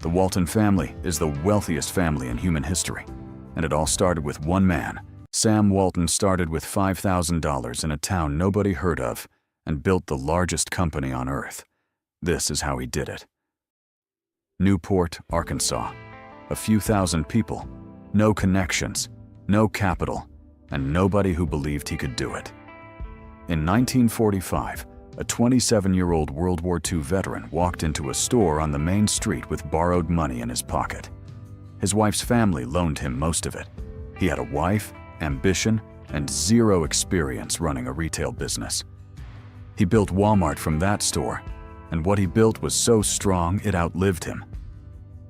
The Walton family is the wealthiest family in human history, and it all started with one man. Sam Walton started with $5,000 in a town nobody heard of and built the largest company on earth. This is how he did it. Newport, Arkansas. A few thousand people, no connections, no capital, and nobody who believed he could do it. In 1945, a 27-year-old World War II veteran walked into a store on the main street with borrowed money in his pocket. His wife's family loaned him most of it. He had a wife, ambition, and zero experience running a retail business. He built Walmart from that store, and what he built was so strong it outlived him.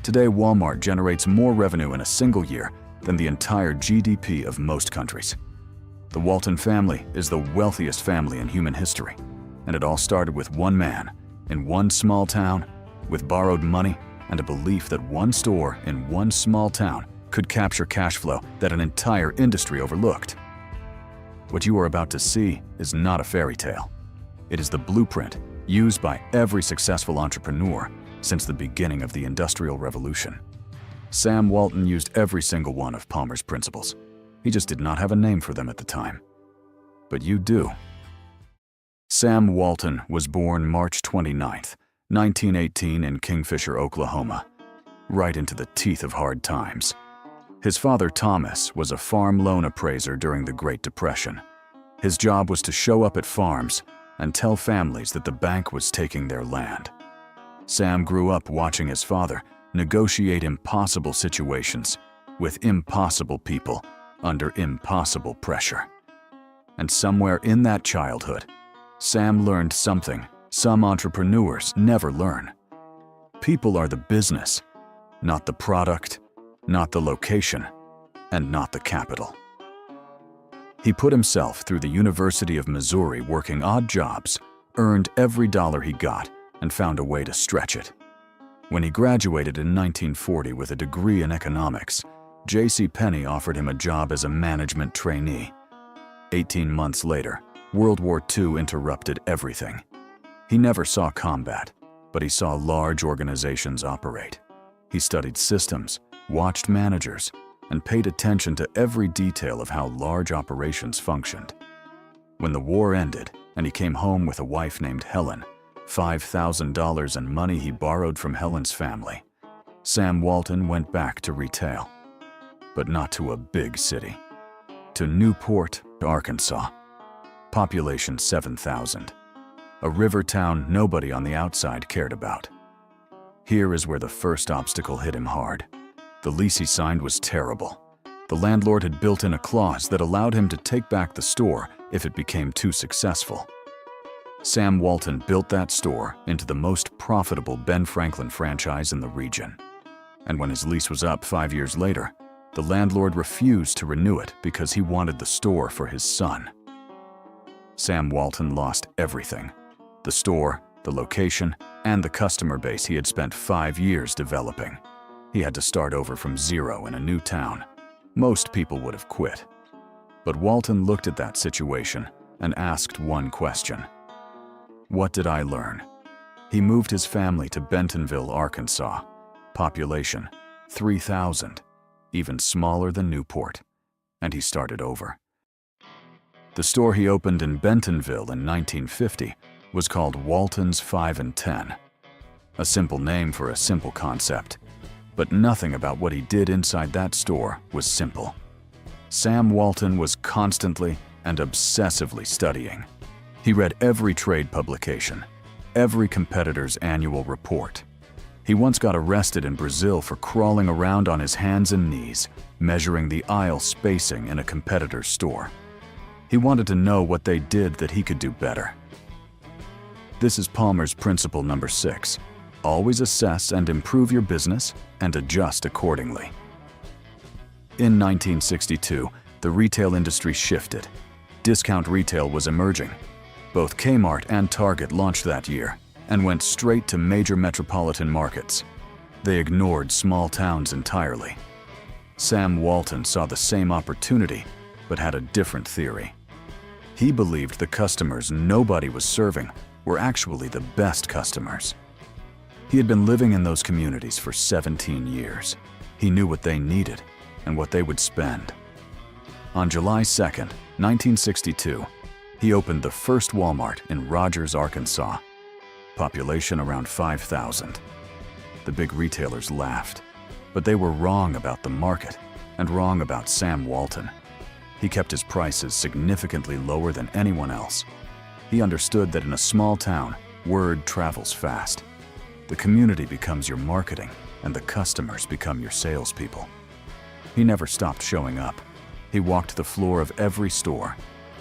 Today, Walmart generates more revenue in a single year than the entire GDP of most countries. The Walton family is the wealthiest family in human history, and it all started with one man, in one small town, with borrowed money and a belief that one store in one small town could capture cash flow that an entire industry overlooked. What you are about to see is not a fairy tale. It is the blueprint used by every successful entrepreneur since the beginning of the Industrial Revolution. Sam Walton used every single one of Palmer's principles. He just did not have a name for them at the time. But you do. Sam Walton was born March 29, 1918 in Kingfisher, Oklahoma, right into the teeth of hard times. His father, Thomas, was a farm loan appraiser during the Great Depression. His job was to show up at farms and tell families that the bank was taking their land. Sam grew up watching his father negotiate impossible situations with impossible people under impossible pressure. And somewhere in that childhood, Sam learned something some entrepreneurs never learn. People are the business, not the product, not the location, and not the capital. He put himself through the University of Missouri working odd jobs, earned every dollar he got, and found a way to stretch it. When he graduated in 1940 with a degree in economics, J.C. Penney offered him a job as a management trainee. 18 months later, World War II interrupted everything. He never saw combat, but he saw large organizations operate. He studied systems, watched managers, and paid attention to every detail of how large operations functioned. When the war ended and he came home with a wife named Helen, $5,000 in money he borrowed from Helen's family, Sam Walton went back to retail. But not to a big city. To Newport, Arkansas. Population 7,000. A river town nobody on the outside cared about. Here is where the first obstacle hit him hard. The lease he signed was terrible. The landlord had built in a clause that allowed him to take back the store if it became too successful. Sam Walton built that store into the most profitable Ben Franklin franchise in the region. And when his lease was up 5 years later, the landlord refused to renew it because he wanted the store for his son. Sam Walton lost everything: the store, the location, and the customer base he had spent 5 years developing. He had to start over from zero in a new town. Most people would have quit. But Walton looked at that situation and asked one question: what did I learn? He moved his family to Bentonville, Arkansas. Population 3,000, even smaller than Newport. And he started over. The store he opened in Bentonville in 1950 was called Walton's 5 and 10. A simple name for a simple concept. But nothing about what he did inside that store was simple. Sam Walton was constantly and obsessively studying. He read every trade publication, every competitor's annual report. He once got arrested in Brazil for crawling around on his hands and knees, measuring the aisle spacing in a competitor's store. He wanted to know what they did that he could do better. This is Palmer's principle number 6. Always assess and improve your business and adjust accordingly. In 1962, the retail industry shifted. Discount retail was emerging. Both Kmart and Target launched that year and went straight to major metropolitan markets. They ignored small towns entirely. Sam Walton saw the same opportunity, but had a different theory. He believed the customers nobody was serving were actually the best customers. He had been living in those communities for 17 years. He knew what they needed and what they would spend. On July 2nd, 1962, he opened the first Walmart in Rogers, Arkansas. Population around 5,000. The big retailers laughed, but they were wrong about the market and wrong about Sam Walton. He kept his prices significantly lower than anyone else. He understood that in a small town, word travels fast. The community becomes your marketing, and the customers become your salespeople. He never stopped showing up. He walked the floor of every store.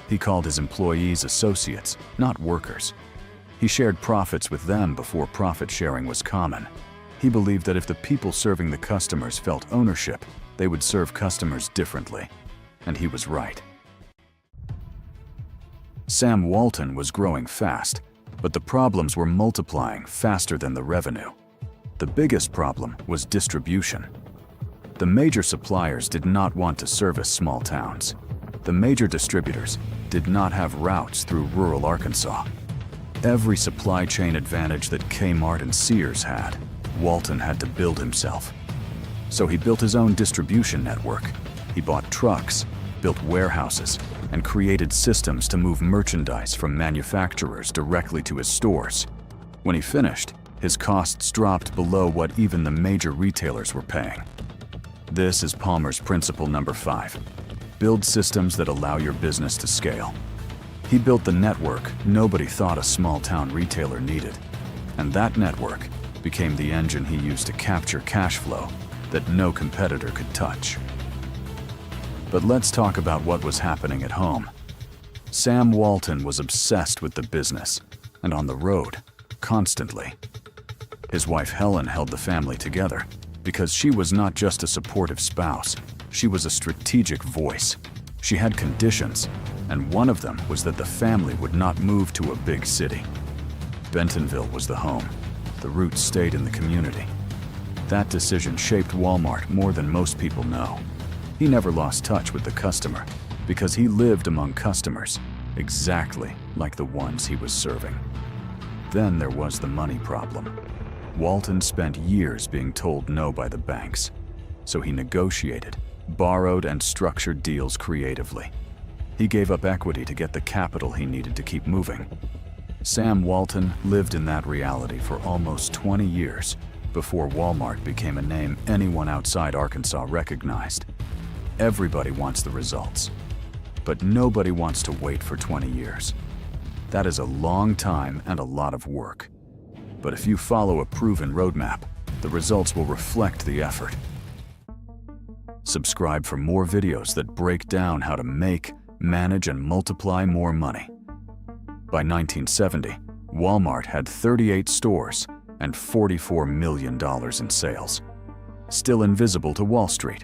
He called his employees associates, not workers. He shared profits with them before profit sharing was common. He believed that if the people serving the customers felt ownership, they would serve customers differently. And he was right. Sam Walton was growing fast, but the problems were multiplying faster than the revenue. The biggest problem was distribution. The major suppliers did not want to service small towns. The major distributors did not have routes through rural Arkansas. Every supply chain advantage that Kmart and Sears had, Walton had to build himself. So he built his own distribution network. He bought trucks, built warehouses, and created systems to move merchandise from manufacturers directly to his stores. When he finished, his costs dropped below what even the major retailers were paying. This is Palmer's principle number 5. Build systems that allow your business to scale. He built the network nobody thought a small-town retailer needed, and that network became the engine he used to capture cash flow that no competitor could touch. But let's talk about what was happening at home. Sam Walton was obsessed with the business and on the road, constantly. His wife Helen held the family together because she was not just a supportive spouse, she was a strategic voice. She had conditions, and one of them was that the family would not move to a big city. Bentonville was the home. The roots stayed in the community. That decision shaped Walmart more than most people know. He never lost touch with the customer because he lived among customers exactly like the ones he was serving. Then there was the money problem. Walton spent years being told no by the banks, so he negotiated, borrowed, and structured deals creatively. He gave up equity to get the capital he needed to keep moving. Sam Walton lived in that reality for almost 20 years before Walmart became a name anyone outside Arkansas recognized. Everybody wants the results, but nobody wants to wait for 20 years. That is a long time and a lot of work. But if you follow a proven roadmap, the results will reflect the effort. Subscribe for more videos that break down how to make, manage, and multiply more money. By 1970, Walmart had 38 stores and $44 million in sales. Still invisible to Wall Street.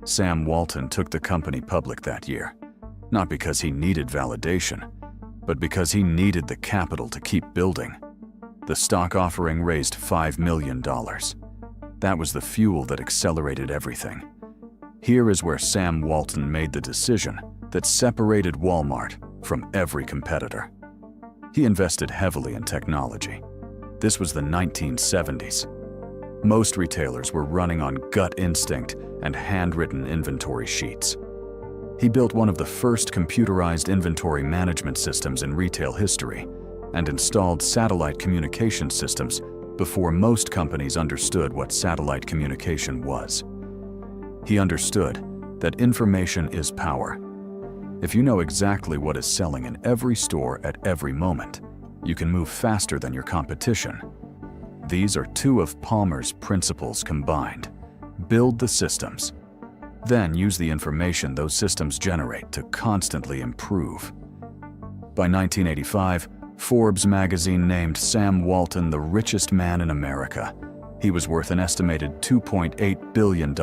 Sam Walton took the company public that year, not because he needed validation, but because he needed the capital to keep building. The stock offering raised $5 million. That was the fuel that accelerated everything. Here is where Sam Walton made the decision that separated Walmart from every competitor. He invested heavily in technology. This was the 1970s. Most retailers were running on gut instinct and handwritten inventory sheets. He built one of the first computerized inventory management systems in retail history and installed satellite communication systems before most companies understood what satellite communication was. He understood that information is power. If you know exactly what is selling in every store at every moment, you can move faster than your competition. These are two of Palmer's principles combined. Build the systems, then use the information those systems generate to constantly improve. By 1985, Forbes magazine named Sam Walton the richest man in America. He was worth an estimated $2.8 billion.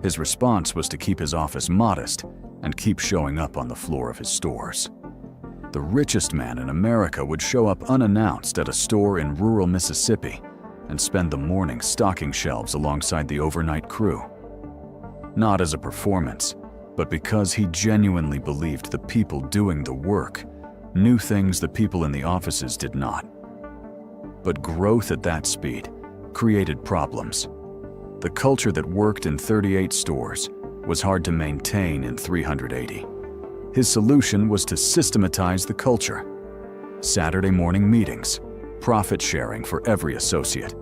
His response was to keep his office modest and keep showing up on the floor of his stores. The richest man in America would show up unannounced at a store in rural Mississippi and spend the morning stocking shelves alongside the overnight crew. Not as a performance, but because he genuinely believed the people doing the work knew things the people in the offices did not. But growth at that speed created problems. The culture that worked in 38 stores was hard to maintain in 380. His solution was to systematize the culture. Saturday morning meetings, profit sharing for every associate,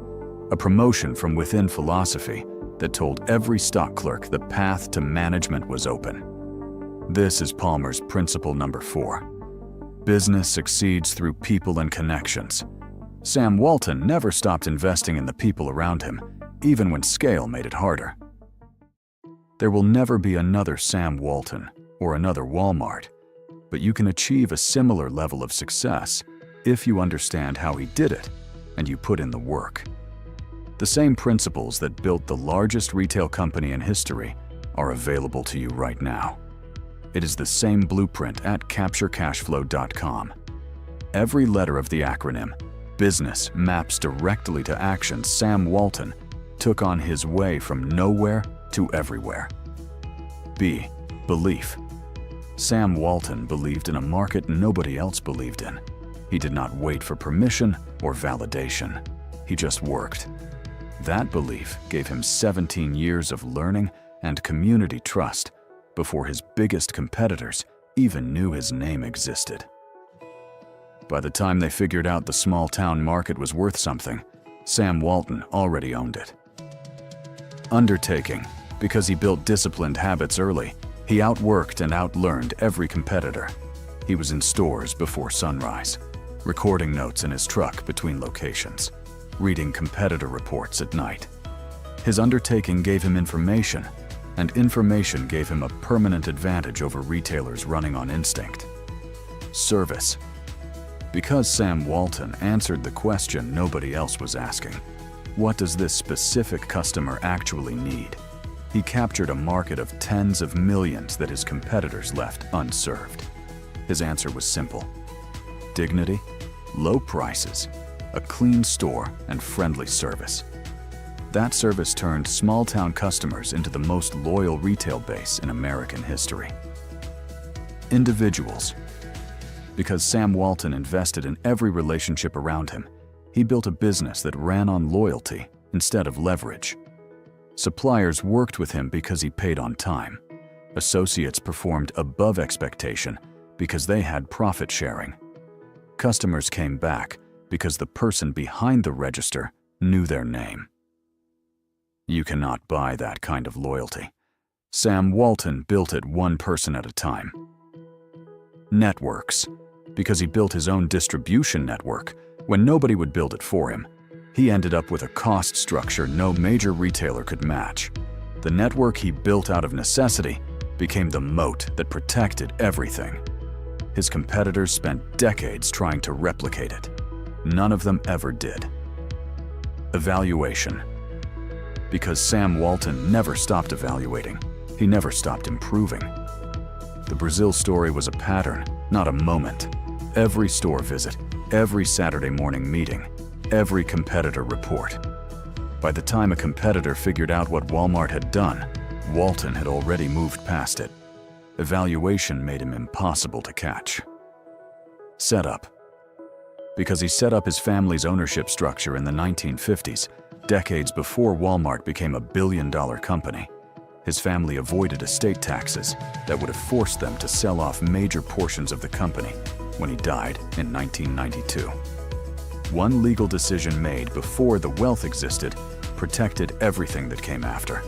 a promotion from within philosophy that told every stock clerk the path to management was open. This is Palmer's principle number 4. Business succeeds through people and connections. Sam Walton never stopped investing in the people around him, even when scale made it harder. There will never be another Sam Walton or another Walmart, but you can achieve a similar level of success if you understand how he did it and you put in the work. The same principles that built the largest retail company in history are available to you right now. It is the same blueprint at CaptureCashflow.com. Every letter of the acronym BUSINESS maps directly to actions Sam Walton took on his way from nowhere to everywhere. B. Belief. Sam Walton believed in a market nobody else believed in. He did not wait for permission or validation. He just worked. That belief gave him 17 years of learning and community trust before his biggest competitors even knew his name existed. By the time they figured out the small-town market was worth something, Sam Walton already owned it. Undertaking. Because he built disciplined habits early, he outworked and outlearned every competitor. He was in stores before sunrise, recording notes in his truck between locations, reading competitor reports at night. His undertaking gave him information, and information gave him a permanent advantage over retailers running on instinct. Service. Because Sam Walton answered the question nobody else was asking, what does this specific customer actually need? He captured a market of tens of millions that his competitors left unserved. His answer was simple: dignity, low prices, a clean store, and friendly service. That service turned small-town customers into the most loyal retail base in American history. Individuals. Because Sam Walton invested in every relationship around him, he built a business that ran on loyalty instead of leverage. Suppliers worked with him because he paid on time. Associates performed above expectation because they had profit sharing. Customers came back because the person behind the register knew their name. You cannot buy that kind of loyalty. Sam Walton built it one person at a time. Networks. Because he built his own distribution network when nobody would build it for him, he ended up with a cost structure no major retailer could match. The network he built out of necessity became the moat that protected everything. His competitors spent decades trying to replicate it. None of them ever did. Evaluation. Because Sam Walton never stopped evaluating, he never stopped improving. The Brazil story was a pattern, not a moment. Every store visit, every Saturday morning meeting, every competitor report. By the time a competitor figured out what Walmart had done, Walton had already moved past it. Evaluation made him impossible to catch. Setup. Because he set up his family's ownership structure in the 1950s, decades before Walmart became a billion-dollar company. His family avoided estate taxes that would have forced them to sell off major portions of the company when he died in 1992. One legal decision made before the wealth existed protected everything that came after.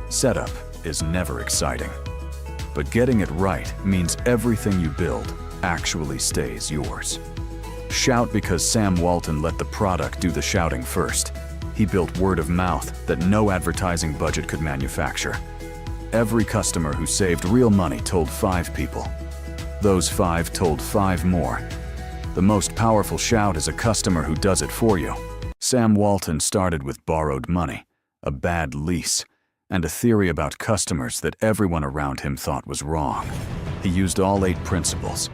Setup is never exciting, but getting it right means everything you build actually stays yours. Shout because Sam Walton let the product do the shouting first. He built word of mouth that no advertising budget could manufacture. Every customer who saved real money told 5 people. Those 5 told 5 more. The most powerful shout is a customer who does it for you. Sam Walton started with borrowed money, a bad lease, and a theory about customers that everyone around him thought was wrong. He used all 8 principles,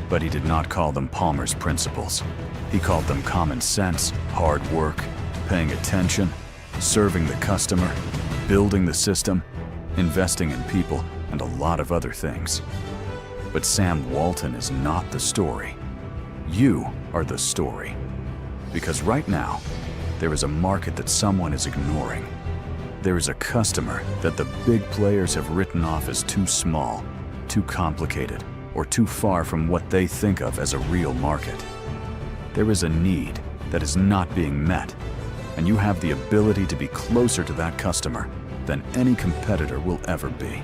but he did not call them Palmer's principles. He called them common sense, hard work, paying attention, serving the customer, building the system, investing in people, and a lot of other things. But Sam Walton is not the story. You are the story. Because right now, there is a market that someone is ignoring. There is a customer that the big players have written off as too small, too complicated, or too far from what they think of as a real market. There is a need that is not being met, and you have the ability to be closer to that customer than any competitor will ever be.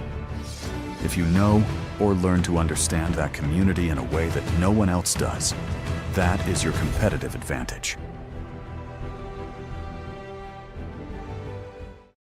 If you know or learn to understand that community in a way that no one else does, that is your competitive advantage.